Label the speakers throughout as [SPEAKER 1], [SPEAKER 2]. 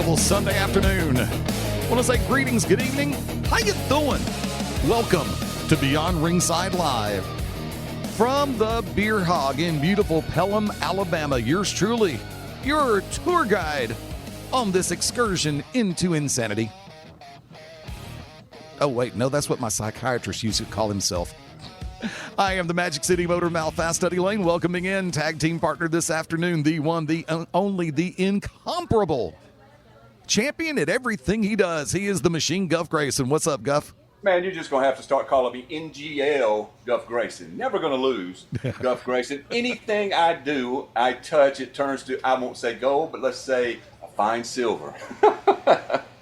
[SPEAKER 1] beautiful Sunday afternoon. Want to say greetings, good evening. How you doing? Welcome to Beyond Ringside Live. From the Beer Hog in beautiful Pelham, Alabama, yours truly, your tour guide on this excursion into insanity. Oh, wait, no, that's what my psychiatrist used to call himself. I am the Magic City Motor Mouth Fast Study Layne, welcoming in tag team partner this afternoon, the one, the only, the incomparable champion at everything he does. He is the machine, Guff Grayson. What's up, Guff?
[SPEAKER 2] Man, you're just going to have to start calling me NGL Guff Grayson. Never going to lose, Guff Grayson. Anything I do, I touch, it turns to, I won't say gold, but let's say a fine silver.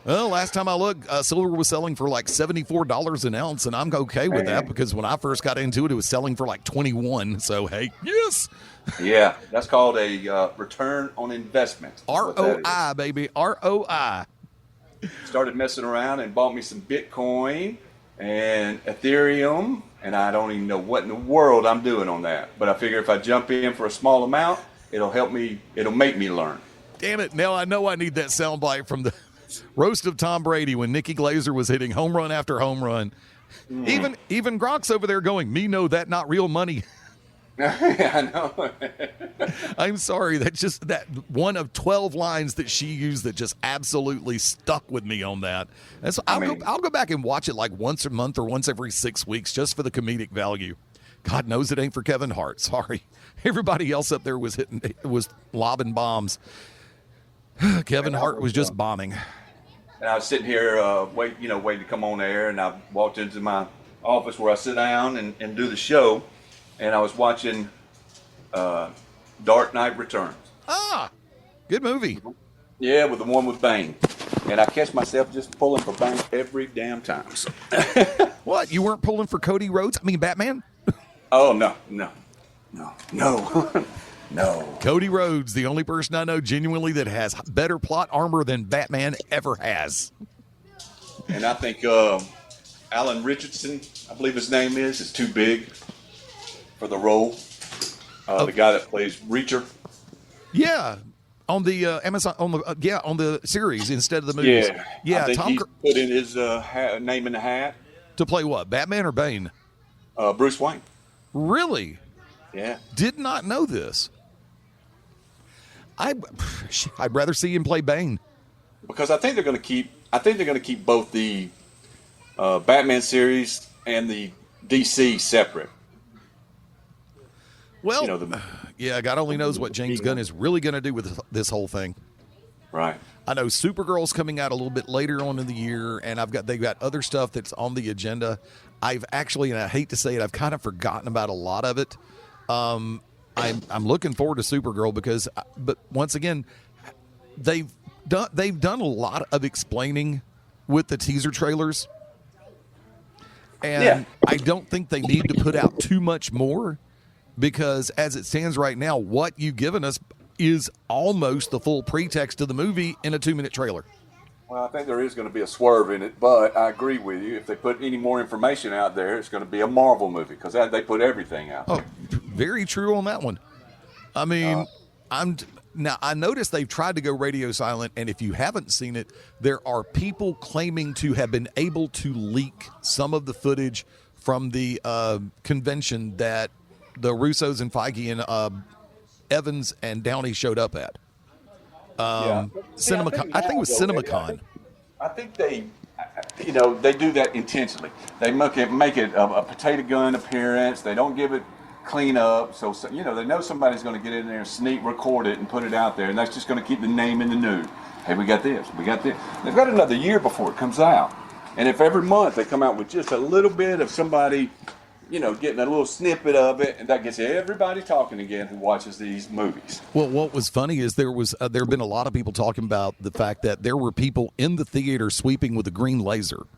[SPEAKER 1] Well, last time I looked, silver was selling for like $74 an ounce, and I'm okay with that because when I first got into it, it was selling for like $21. So, hey, yes.
[SPEAKER 2] Yeah, that's called a return on investment.
[SPEAKER 1] ROI, baby, ROI.
[SPEAKER 2] Started messing around and bought me some Bitcoin and Ethereum, and I don't even know what in the world I'm doing on that. But I figure if I jump in for a small amount, it'll help me, it'll make me learn.
[SPEAKER 1] Damn it, now I know I need that soundbite from the roast of Tom Brady when Nikki Glazer was hitting home run after home run. Even Gronk's over there going, me know that not real money.
[SPEAKER 2] I know.
[SPEAKER 1] I'm sorry. That's just that one of 12 lines that she used that just absolutely stuck with me on that. And so I'll go back and watch it like once a month or once every 6 weeks just for the comedic value. God knows it ain't for Kevin Hart. Sorry. Everybody else up there was lobbing bombs. Kevin Hart was just bombing.
[SPEAKER 2] And I was sitting here waiting to come on air, and I walked into my office where I sit down and do the show, and I was watching Dark Knight Returns.
[SPEAKER 1] Ah, good movie.
[SPEAKER 2] Yeah, with the one with Bane. And I catch myself just pulling for Bane every damn time. So.
[SPEAKER 1] What, you weren't pulling for Cody Rhodes? I mean, Batman?
[SPEAKER 2] Oh, no. No.
[SPEAKER 1] Cody Rhodes, the only person I know genuinely that has better plot armor than Batman ever has.
[SPEAKER 2] And I think Alan Richardson, I believe his name is too big for the role. The guy that plays Reacher.
[SPEAKER 1] Yeah, on the Amazon, on the series instead of the movies. Yeah.
[SPEAKER 2] I think he's put in his name in the hat
[SPEAKER 1] to play what? Batman or Bane?
[SPEAKER 2] Bruce Wayne.
[SPEAKER 1] Really?
[SPEAKER 2] Yeah.
[SPEAKER 1] Did not know this. I'd rather see him play Bane.
[SPEAKER 2] Because I think they're going to keep both the Batman series and the DC separate.
[SPEAKER 1] Well, yeah, God only knows what James Gunn is really going to do with this whole thing.
[SPEAKER 2] Right.
[SPEAKER 1] I know Supergirl's coming out a little bit later on in the year, and they've got other stuff that's on the agenda. I've actually, and I hate to say it, I've kind of forgotten about a lot of it. I'm looking forward to Supergirl but once again, they've done a lot of explaining with the teaser trailers, and I don't think they need to put out too much more because as it stands right now, what you've given us is almost the full pretext of the movie in a 2-minute trailer.
[SPEAKER 2] Well, I think there is going to be a swerve in it, but I agree with you. If they put any more information out there, it's going to be a Marvel movie because they put everything out there.
[SPEAKER 1] Very true on that one. I mean, I noticed they've tried to go radio silent, and if you haven't seen it, there are people claiming to have been able to leak some of the footage from the convention that the Russos and Feige and Evans and Downey showed up at. CinemaCon. I think it was CinemaCon.
[SPEAKER 2] I think they do that intentionally. They make it a potato gun appearance. They don't give it clean up. So they know somebody's going to get in there and sneak record it and put it out there, and that's just going to keep the name in the news. Hey, we got this. They've got another year before it comes out, and if every month they come out with just a little bit of somebody, getting a little snippet of it, and that gets everybody talking again who watches these movies.
[SPEAKER 1] Well, what was funny is there have been a lot of people talking about the fact that there were people in the theater sweeping with a green laser.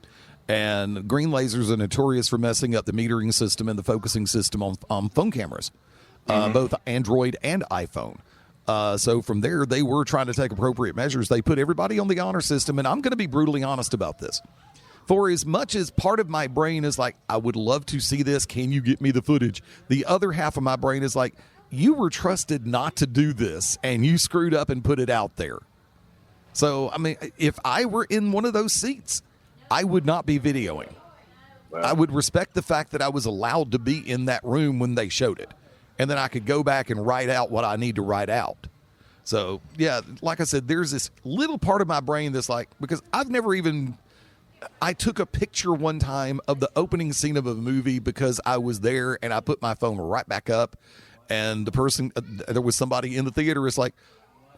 [SPEAKER 1] And green lasers are notorious for messing up the metering system and the focusing system on phone cameras, both Android and iPhone. So from there, they were trying to take appropriate measures. They put everybody on the honor system, and I'm going to be brutally honest about this. For as much as part of my brain is like, I would love to see this, can you get me the footage? The other half of my brain is like, you were trusted not to do this, and you screwed up and put it out there. So, I mean, if I were in one of those seats, I would not be videoing.
[SPEAKER 2] Well,
[SPEAKER 1] I would respect the fact that I was allowed to be in that room when they showed it. And then I could go back and write out what I need to write out. So, yeah, like I said, there's this little part of my brain that's like, because I took a picture one time of the opening scene of a movie because I was there, and I put my phone right back up. And the person, there was somebody in the theater, is like,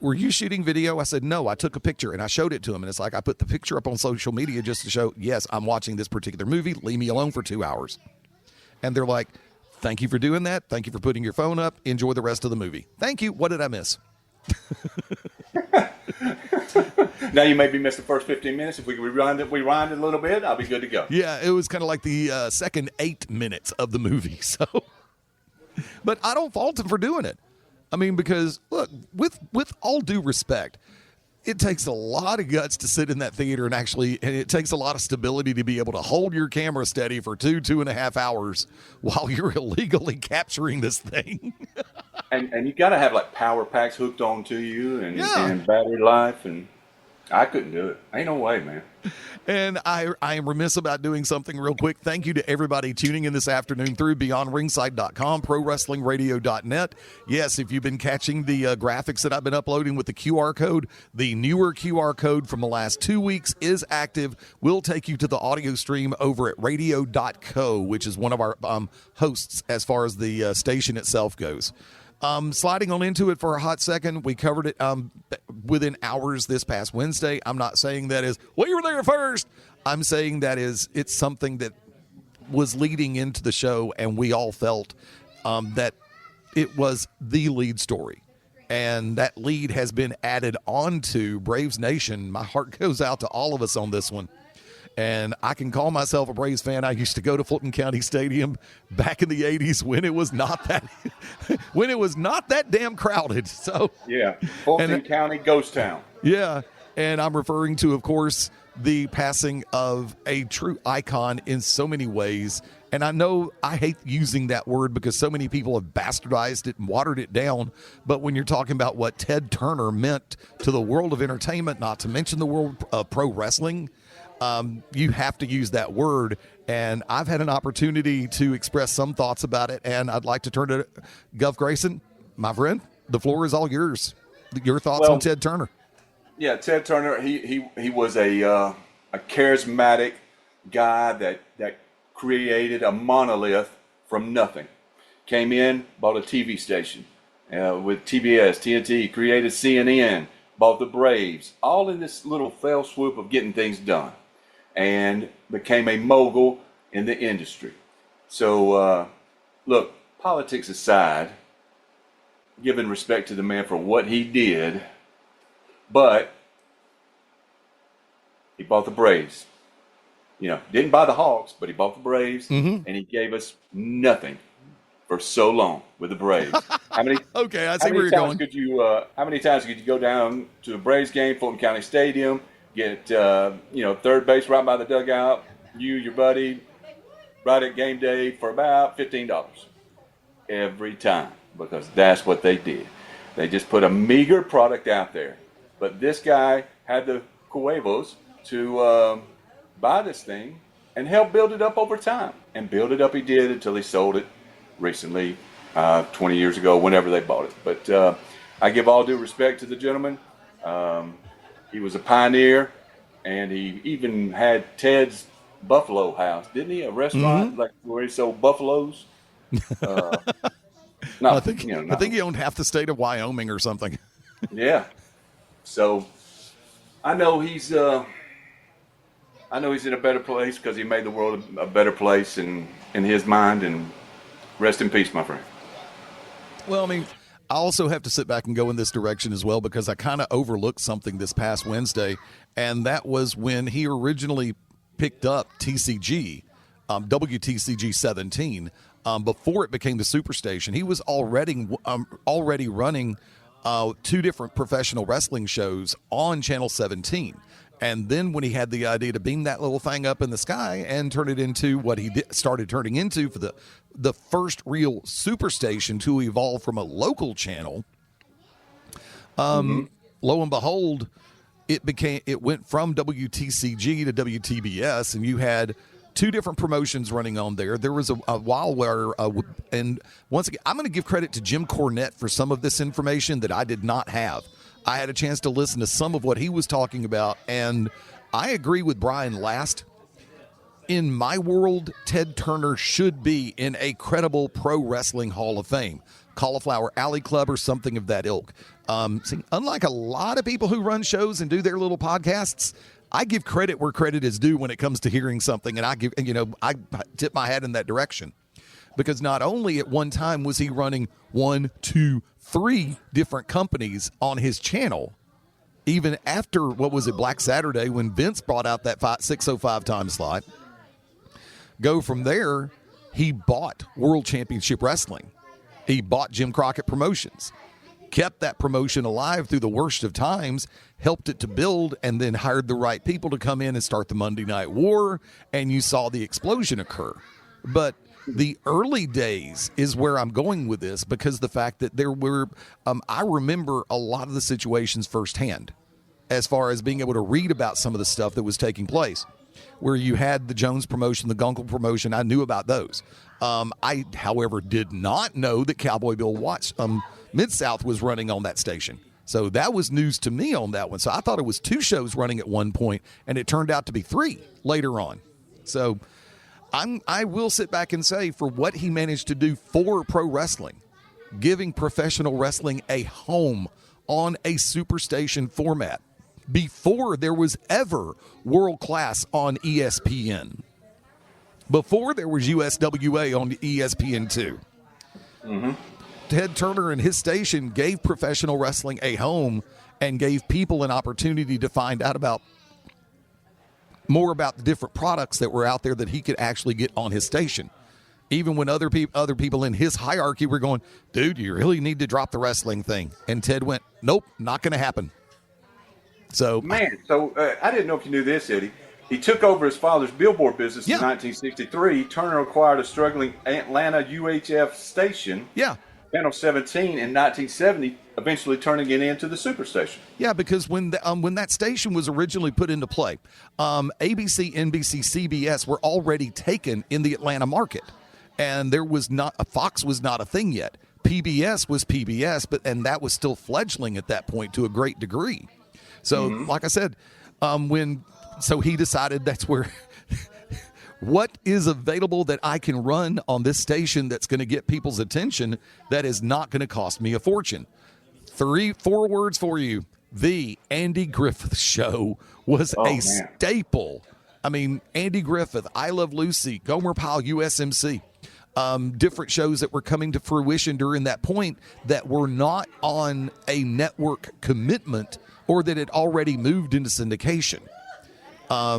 [SPEAKER 1] were you shooting video? I said, no, I took a picture, and I showed it to him. And it's like, I put the picture up on social media just to show, yes, I'm watching this particular movie. Leave me alone for 2 hours. And they're like, thank you for doing that. Thank you for putting your phone up. Enjoy the rest of the movie. Thank you. What did I miss?
[SPEAKER 2] Now you maybe missed the first 15 minutes. If we can rewind it a little bit, I'll be good to go.
[SPEAKER 1] Yeah, it was kind of like the second 8 minutes of the movie. So, but I don't fault him for doing it. I mean, because look, with all due respect, it takes a lot of guts to sit in that theater and it takes a lot of stability to be able to hold your camera steady for 2.5 hours while you're illegally capturing this thing.
[SPEAKER 2] And you got to have like power packs hooked onto you and
[SPEAKER 1] Yeah.
[SPEAKER 2] battery life, and I couldn't do it. Ain't no way, man.
[SPEAKER 1] And I am remiss about doing something real quick. Thank you to everybody tuning in this afternoon through BeyondRingside.com, ProWrestlingRadio.net. Yes, if you've been catching the graphics that I've been uploading with the QR code, the newer QR code from the last 2 weeks is active. We'll take you to the audio stream over at radio.co, which is one of our hosts as far as the station itself goes. Sliding on into it for a hot second, we covered it within hours this past Wednesday. I'm not saying that is, well, you were there first. I'm saying that it's something that was leading into the show, and we all felt that it was the lead story. And that lead has been added on to Braves Nation. My heart goes out to all of us on this one. And I can call myself a Braves fan. I used to go to Fulton County Stadium back in the 80s when it was not that damn crowded. So
[SPEAKER 2] yeah, Fulton County ghost town.
[SPEAKER 1] Yeah, and I'm referring to, of course, the passing of a true icon in so many ways. And I know I hate using that word because so many people have bastardized it and watered it down. But when you're talking about what Ted Turner meant to the world of entertainment, not to mention the world of pro wrestling, you have to use that word. And I've had an opportunity to express some thoughts about it, and I'd like to turn to Guff Grayson. My friend, the floor is all yours. Your thoughts on Ted Turner.
[SPEAKER 2] Yeah, Ted Turner, he was a charismatic guy that created a monolith from nothing. Came in, bought a TV station with TBS, TNT, created CNN, bought the Braves, all in this little fell swoop of getting things done, and became a mogul in the industry. So, look, politics aside, giving respect to the man for what he did, but he bought the Braves. You know, didn't buy the Hawks, but he bought the Braves, and he gave us nothing for so long with the Braves. How many?
[SPEAKER 1] Okay, I see where you're going.
[SPEAKER 2] How many times could you go down to a Braves game, Fulton County Stadium, get third base right by the dugout, you, your buddy, right at game day for about $15 every time, because that's what they did. They just put a meager product out there, but this guy had the huevos to buy this thing and help build it up over time. And build it up he did until he sold it recently, 20 years ago, whenever they bought it. But I give all due respect to the gentleman. He was a pioneer, and he even had Ted's Buffalo House, didn't he? A restaurant like where he sold buffaloes.
[SPEAKER 1] I think he owned half the state of Wyoming or something.
[SPEAKER 2] Yeah. So I know he's in a better place because he made the world a better place in his mind. And rest in peace, my friend.
[SPEAKER 1] Well, I mean, I also have to sit back and go in this direction as well, because I kind of overlooked something this past Wednesday, and that was when he originally picked up TCG, WTCG 17, before it became the Superstation. He was already running 2 different professional wrestling shows on Channel 17. And then when he had the idea to beam that little thing up in the sky and turn it into what he started turning into for the first real Superstation to evolve from a local channel, lo and behold, it went from WTCG to WTBS, and you had two different promotions running on there. There was a while where, and once again, I'm going to give credit to Jim Cornette for some of this information that I did not have. I had a chance to listen to some of what he was talking about, and I agree with Brian Last. In my world, Ted Turner should be in a credible pro wrestling Hall of Fame, Cauliflower Alley Club or something of that ilk. See, unlike a lot of people who run shows and do their little podcasts, I give credit where credit is due when it comes to hearing something, and I tip my hat in that direction. Because not only at one time was he running 1, 2, 3 different companies on his channel, even after, Black Saturday, when Vince brought out that 605 time slot. Go from there, he bought World Championship Wrestling. He bought Jim Crockett Promotions, kept that promotion alive through the worst of times, helped it to build, and then hired the right people to come in and start the Monday Night War, and you saw the explosion occur. But the early days is where I'm going with this, because the fact that there were, I remember a lot of the situations firsthand, as far as being able to read about some of the stuff that was taking place. Where you had the Jones promotion, the Gunkel promotion, I knew about those. I, however, did not know that Cowboy Bill Watts, Mid-South was running on that station. So that was news to me on that one. So I thought it was 2 shows running at one point, and it turned out to be 3 later on. So I will sit back and say, for what he managed to do for pro wrestling, giving professional wrestling a home on a superstation format, before there was ever World Class on ESPN, before there was USWA on ESPN2. Mm-hmm. Ted Turner and his station gave professional wrestling a home and gave people an opportunity to find out about more about the different products that were out there that he could actually get on his station. Even when other people in his hierarchy were going, dude, you really need to drop the wrestling thing. And Ted went, nope, not going to happen. So
[SPEAKER 2] I didn't know if you knew this, Eddie. He took over his father's billboard business in 1963. Turner acquired a struggling Atlanta UHF station, Channel 17, in 1970, eventually turning it into the Superstation.
[SPEAKER 1] Yeah, because when that station was originally put into play, ABC, NBC, CBS were already taken in the Atlanta market, and there was not Fox was not a thing yet. PBS was PBS, and that was still fledgling at that point to a great degree. So, like I said, so he decided that's where what is available that I can run on this station that's going to get people's attention that is not going to cost me a fortune. 4 words for you. The Andy Griffith Show was staple. I mean, Andy Griffith, I Love Lucy, Gomer Pyle, USMC. Different shows that were coming to fruition during that point that were not on a network commitment or that had already moved into syndication.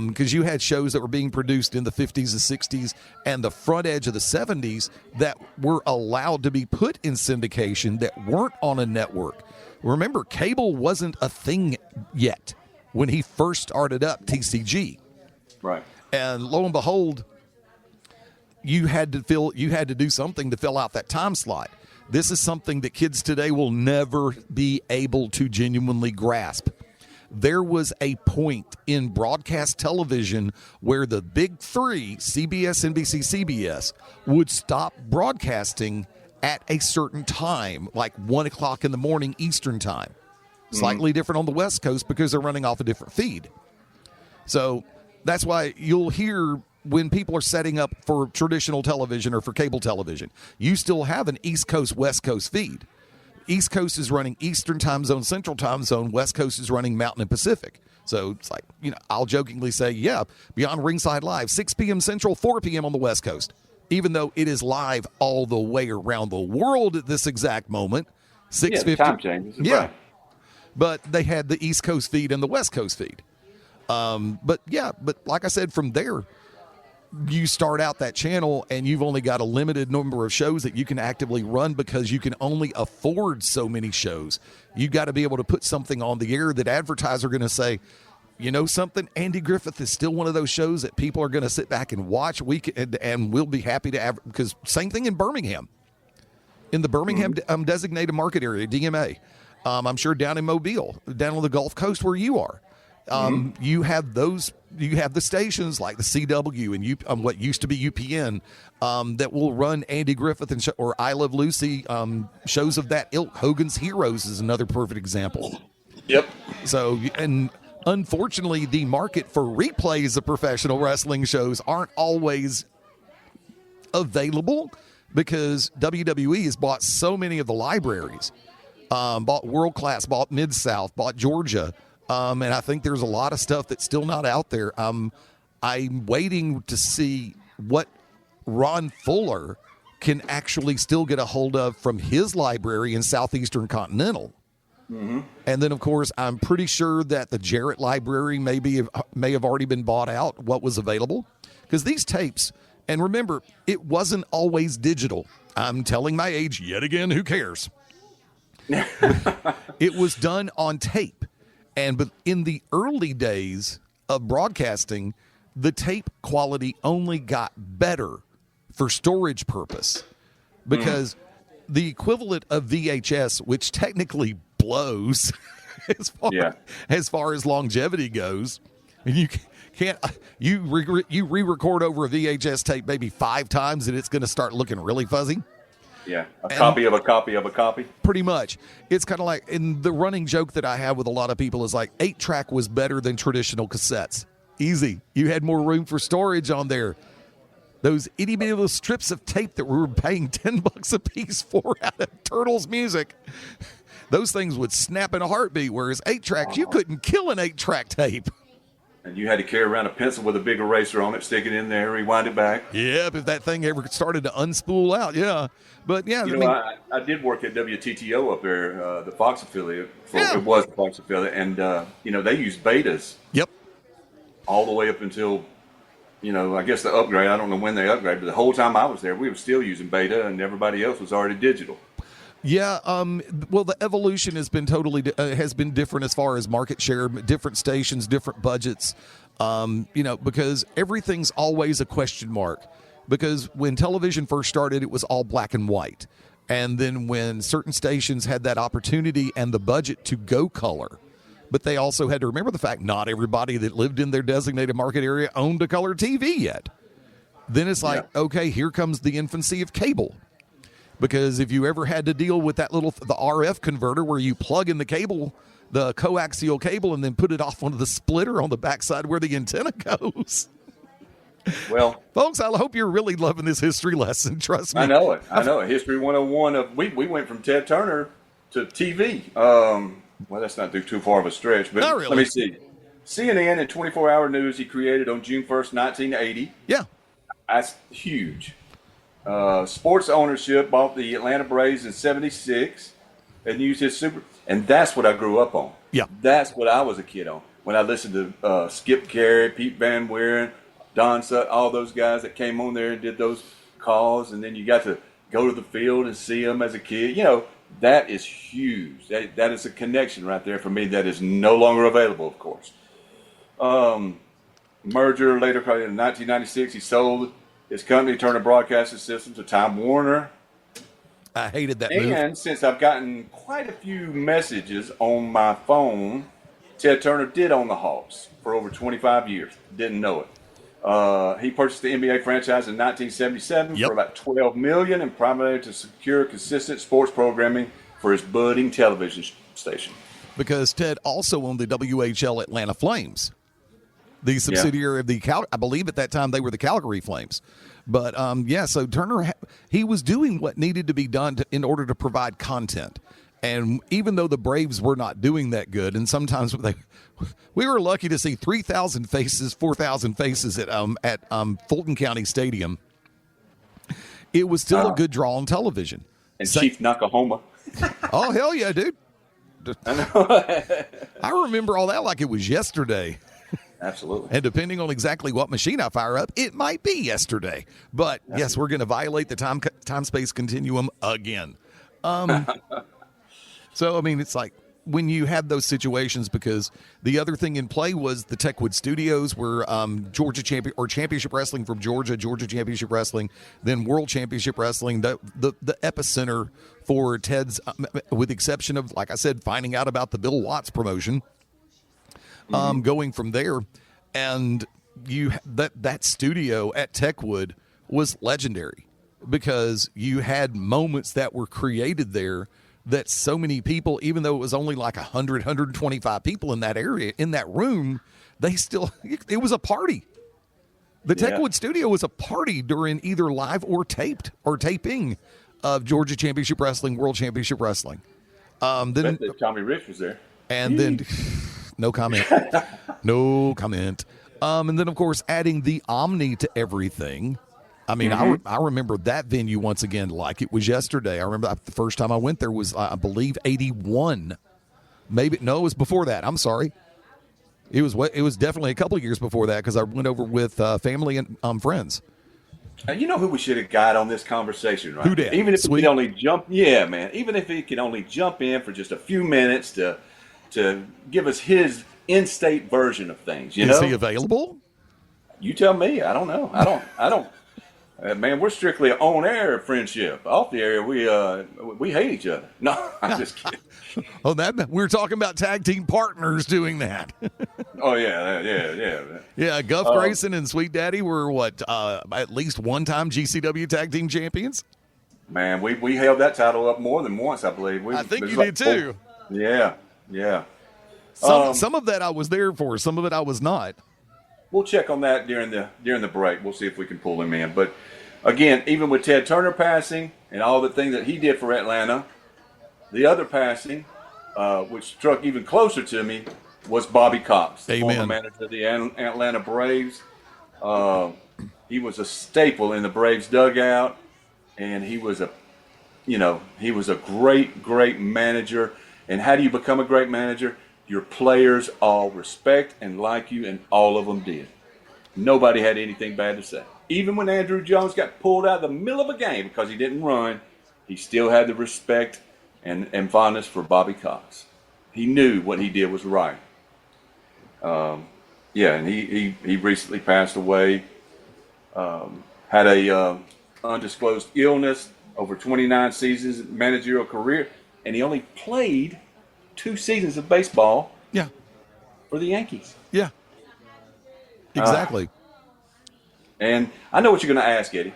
[SPEAKER 1] Because you had shows that were being produced in the 50s and 60s and the front edge of the 70s that were allowed to be put in syndication that weren't on a network. Remember, cable wasn't a thing yet when he first started up TCG.
[SPEAKER 2] Right.
[SPEAKER 1] And lo and behold, you had to do something to fill out that time slot. This is something that kids today will never be able to genuinely grasp. There was a point in broadcast television where the big 3, CBS, NBC, CBS, would stop broadcasting at a certain time, like 1 o'clock in the morning Eastern time. Slightly different on the West Coast because they're running off a different feed. So that's why you'll hear when people are setting up for traditional television or for cable television, you still have an East Coast, West Coast feed. East Coast is running Eastern time zone, Central time zone. West Coast is running Mountain and Pacific. So it's like, I'll jokingly say, Beyond Ringside Live, 6 p.m. Central, 4 p.m. on the West Coast. Even though it is live all the way around the world at this exact moment. 6:50.
[SPEAKER 2] Time changes. Right.
[SPEAKER 1] But they had the East Coast feed and the West Coast feed. But like I said, from there, you start out that channel and you've only got a limited number of shows that you can actively run because you can only afford so many shows. You've got to be able to put something on the air that advertisers are going to say, you know something, Andy Griffith is still one of those shows that people are going to sit back and watch and we'll be happy to because same thing in Birmingham. In the Birmingham designated market area, DMA. I'm sure down in Mobile, down on the Gulf Coast where you are. You have the stations like the CW and what used to be UPN that will run Andy Griffith and or I Love Lucy shows of that ilk. Hogan's Heroes is another perfect example.
[SPEAKER 2] Yep.
[SPEAKER 1] So, and unfortunately, the market for replays of professional wrestling shows aren't always available because WWE has bought so many of the libraries. Bought World Class, bought Mid-South, bought Georgia. And I think there's a lot of stuff that's still not out there. I'm waiting to see what Ron Fuller can actually still get a hold of from his library in Southeastern Continental. And then, of course, I'm pretty sure that the Jarrett Library may have already been bought out, what was available. Because these tapes, and remember, it wasn't always digital. I'm telling my age yet again, who cares? It was done on tape. But in the early days of broadcasting, the tape quality only got better for storage purpose. Because the equivalent of VHS, which technically blows as far as longevity goes, you can't you re-record over a VHS tape maybe 5 times and it's going to start looking really fuzzy.
[SPEAKER 2] Yeah, copy of a copy of a copy.
[SPEAKER 1] Pretty much. It's kind of like, and the running joke that I have with a lot of people is like 8-track was better than traditional cassettes. Easy. You had more room for storage on there. Those itty-bitty little strips of tape that we were paying $10 a piece for out of Turtles Music, those things would snap in a heartbeat, whereas 8-tracks, you couldn't kill an 8-track tape.
[SPEAKER 2] And you had to carry around a pencil with a big eraser on it, stick it in there, rewind it back.
[SPEAKER 1] Yeah, if that thing ever started to unspool out, yeah. But, yeah.
[SPEAKER 2] I did work at WTTO up there, the Fox affiliate. It was the Fox affiliate. And, they used betas.
[SPEAKER 1] Yep.
[SPEAKER 2] All the way up until, I guess the upgrade. I don't know when they upgraded, but the whole time I was there, we were still using beta, and everybody else was already digital.
[SPEAKER 1] Yeah, well, the evolution has been has been different as far as market share, different stations, different budgets, because everything's always a question mark. Because when television first started, it was all black and white. And then when certain stations had that opportunity and the budget to go color, but they also had to remember the fact not everybody that lived in their designated market area owned a color TV yet. Then it's like, okay, here comes the infancy of cable. Because if you ever had to deal with the RF converter where you plug in the cable, the coaxial cable, and then put it off onto the splitter on the backside where the antenna goes.
[SPEAKER 2] Well,
[SPEAKER 1] folks, I hope you're really loving this history lesson. Trust me.
[SPEAKER 2] I know it. History 101. We went from Ted Turner to TV. Well, that's not too far of a stretch, but
[SPEAKER 1] not really.
[SPEAKER 2] Let me see. CNN and 24-hour news he created on June 1st, 1980.
[SPEAKER 1] Yeah.
[SPEAKER 2] That's huge. Sports ownership bought the Atlanta Braves in 76 and used his super. And that's what I grew up on.
[SPEAKER 1] Yeah.
[SPEAKER 2] That's what I was a kid on. When I listened to Skip Carey, Pete Van Wieren, Don Sutton, all those guys that came on there and did those calls. And then you got to go to the field and see them as a kid. That is huge. That is a connection right there for me that is no longer available, of course. Merger later, in 1996, he sold his company, Turner Broadcasting System, to Time Warner.
[SPEAKER 1] I hated that move.
[SPEAKER 2] And since I've gotten quite a few messages on my phone, Ted Turner did own the Hawks for over 25 years. Didn't know it. He purchased the NBA franchise in 1977 for about $12 million, and primarily to secure consistent sports programming for his budding television station. Because
[SPEAKER 1] Ted also owned the WHL Atlanta Flames, the subsidiary of I believe at that time they were the Calgary Flames. But, so Turner, he was doing what needed to be done in order to provide content. And even though the Braves were not doing that good, and sometimes we were lucky to see 3,000 faces, 4,000 faces at Fulton County Stadium, it was still a good draw on television.
[SPEAKER 2] And Chief Nakahoma.
[SPEAKER 1] Oh, hell yeah, dude.
[SPEAKER 2] I know.
[SPEAKER 1] I remember all that like it was yesterday.
[SPEAKER 2] Absolutely.
[SPEAKER 1] And depending on exactly what machine I fire up, it might be yesterday. But yes, we're going to violate the time-space continuum again. So, I mean, it's like when you have those situations, because the other thing in play was the Techwood Studios were Georgia Championship Wrestling from Georgia Championship Wrestling, then World Championship Wrestling, the epicenter for Ted's, with the exception of, like I said, finding out about the Bill Watts promotion. going from there. And that studio at Techwood was legendary because you had moments that were created there that so many people, even though it was only like 100, 125 people in that area, in that room, it was a party. The Techwood studio was a party during either live or taping of Georgia Championship Wrestling, World Championship Wrestling. Then
[SPEAKER 2] Tommy Rich was there.
[SPEAKER 1] And then, no comment. No comment. And then, of course, adding the Omni to everything. I mean, I remember that venue once again like it was yesterday. I remember the first time I went there was, I believe, 81. Maybe, no, it was before that. I'm sorry. It was definitely a couple of years before that because I went over with family and friends.
[SPEAKER 2] You know who we should have got on this conversation, right?
[SPEAKER 1] Who did?
[SPEAKER 2] Even if he could only jump, even if he could only jump in for just a few minutes to give us his in-state version of things. Is
[SPEAKER 1] he available?
[SPEAKER 2] You tell me. I don't know. I don't. Man, we're strictly on-air friendship. Off the air, we hate each other. No, I'm just kidding.
[SPEAKER 1] Oh, we're talking about tag team partners doing that.
[SPEAKER 2] Oh yeah.
[SPEAKER 1] Yeah, Guff, Grayson, and Sweet Daddy were at least one-time GCW tag team champions.
[SPEAKER 2] Man, we held that title up more than once, I believe.
[SPEAKER 1] I think you did too.
[SPEAKER 2] Yeah.
[SPEAKER 1] Some of that I was there for. Some of it I was not.
[SPEAKER 2] We'll check on that during the break. We'll see if we can pull him in. But again, even with Ted Turner passing and all the things that he did for Atlanta, the other passing, which struck even closer to me, was Bobby Cox, the former manager of the Atlanta Braves. He was a staple in the Braves dugout, and he was a great manager. And how do you become a great manager? Your players all respect and like you, and all of them did. Nobody had anything bad to say. Even when Andrew Jones got pulled out of the middle of a game because he didn't run, he still had the respect and fondness for Bobby Cox. He knew what he did was right. And he recently passed away. Had a undisclosed illness, over 29 seasons managerial career, and he only played 2 seasons of baseball.
[SPEAKER 1] Yeah.
[SPEAKER 2] For the Yankees.
[SPEAKER 1] Yeah. Exactly.
[SPEAKER 2] And I know what you're going to ask, Eddie.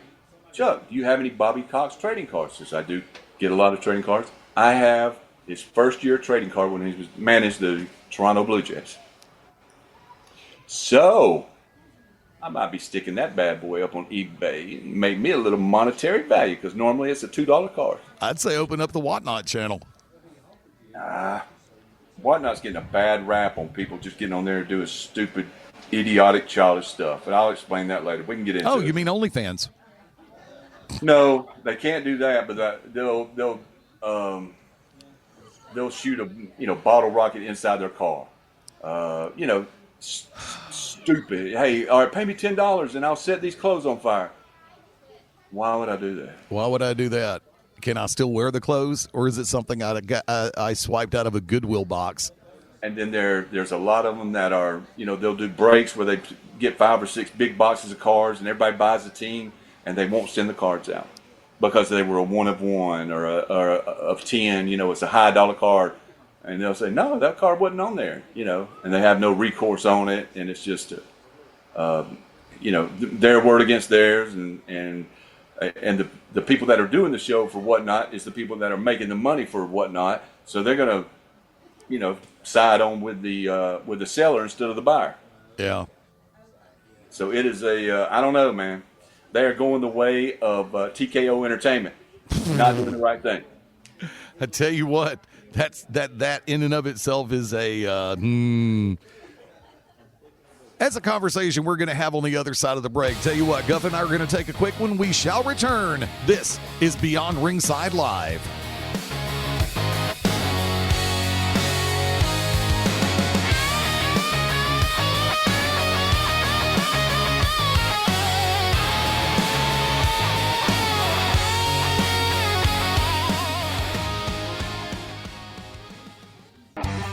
[SPEAKER 2] Chuck, do you have any Bobby Cox trading cards? Since I do get a lot of trading cards. I have his first year trading card when he managed the Toronto Blue Jays. So I might be sticking that bad boy up on eBay and make me a little monetary value because normally it's a $2 card.
[SPEAKER 1] I'd say open up the Whatnot channel.
[SPEAKER 2] Whatnot's getting a bad rap on people just getting on there and doing stupid, idiotic, childish stuff. And I'll explain that later. We can get into it.
[SPEAKER 1] Oh, you mean OnlyFans?
[SPEAKER 2] No, they can't do that, but they'll shoot a bottle rocket inside their car. Stupid. Hey, all right, pay me $10 and I'll set these clothes on fire. Why would I do that?
[SPEAKER 1] Why would I do that? Can I still wear the clothes, or is it something I swiped out of a Goodwill box?
[SPEAKER 2] And then there's a lot of them that are, they'll do breaks where they get 5 or 6 big boxes of cards, and everybody buys a team, and they won't send the cards out because they were a 1 of 1 or of 10. It's a high dollar card, and they'll say, no, that card wasn't on there. And they have no recourse on it, and it's just, their word against theirs, and the people that are doing the show for Whatnot is the people that are making the money for Whatnot, so they're gonna, side on with the seller instead of the buyer.
[SPEAKER 1] Yeah. So
[SPEAKER 2] it is I don't know, man. They are going the way of TKO Entertainment, not doing the right thing.
[SPEAKER 1] I tell you what, that in and of itself is that's a conversation we're going to have on the other side of the break. Tell you what, Guff and I are going to take a quick one. We shall return. This is Beyond Ringside Live.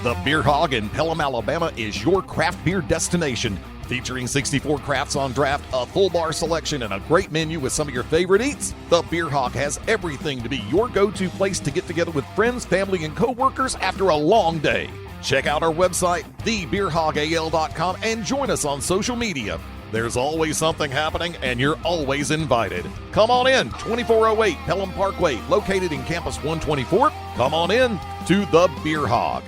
[SPEAKER 1] The Beer Hog in Pelham, Alabama is your craft beer destination. Featuring 64 crafts on draft, a full bar selection, and a great menu with some of your favorite eats, The Beer Hog has everything to be your go-to place to get together with friends, family, and co-workers after a long day. Check out our website, thebeerhogal.com, and join us on social media. There's always something happening, and you're always invited. Come on in, 2408 Pelham Parkway, located in Campus 124. Come on in to the Beer Hog.